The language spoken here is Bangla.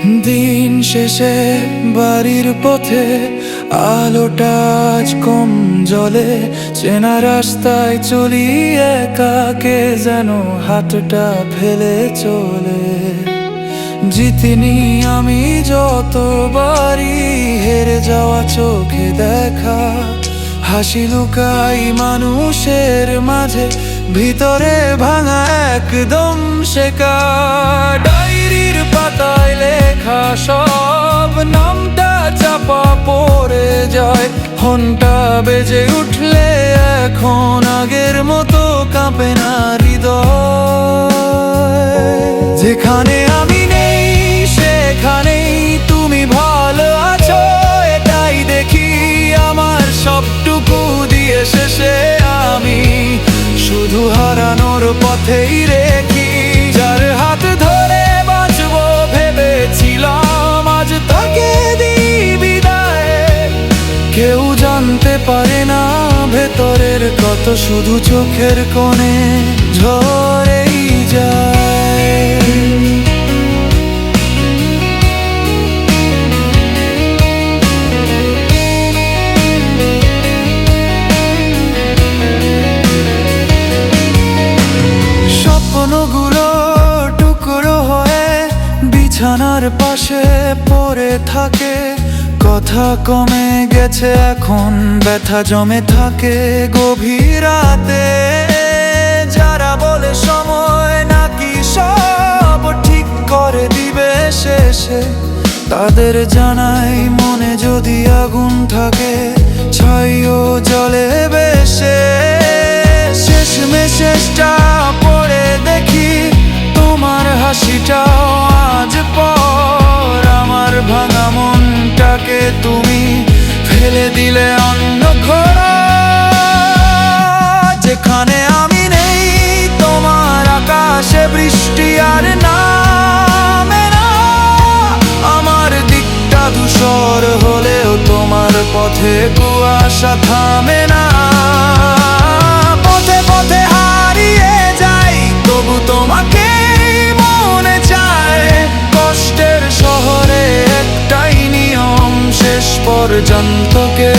দিন শেষে বাড়ির পথে আলোটা আজ কম জ্বলে, চেনা রাস্তায় চলি একা, কে যেন হাতটা ফেলে চলে। জিতিনি আমি যতবারই, হেরে যাওয়া চোখে দেখা, হাসি লুকাই মানুষের মাঝে, ভিতরে ভাঙা একদম শেখা। ডায়েরির পাতায় লেখা সব নামটা চাপা পড়ে যায়, ঘন্টা বেজে উঠলে এখন আগের মতো কাঁপে না হৃদয়। যেখানে আমি নেই সেখানেই তুমি ভালো আছো, এটাই দেখি আমার সবটুকু দিয়ে শেষে আমি শুধু হারানোর পথেই রেখি। যার হাত ধরে বাঁচবো ভেবেছিলাম, আজ তাকে দিই বিদায়। কেউ জানতে পারে না ভেতরের কত, শুধু চোখের কোণে ঝরেই যায়। স্বপ্নগুলো টুকরো হয়ে বিছানার পাশে পড়ে থাকে, কথা কমে গেছে এখন, ব্যথা জমে থাকে গভীর রাতে। যারা বলে সময় নাকি সব ঠিক করে দিবে শেষে, তাদের জানাই মনে যদি আগুন থাকে ছাইও জ্বলে বেশে। শেষটা পড়ে দেখি তোমার হাসিটাও আজ পর, আমার ভাঙা মনটাকে তুমি ফেলে দিলে অন্য ঘোড়া। যেখানে আমি নেই তোমার আকাশে বৃষ্টি আর নামে না, আমার দিকটা ধূসর হলেও তোমার পথে কুয়াশা থামে না। পথে পথে হারিয়ে যাই তবু তোমাকে মনে চায়, কষ্টের শহরে একটাই নিয়ম, শেষ পর্যন্ত কে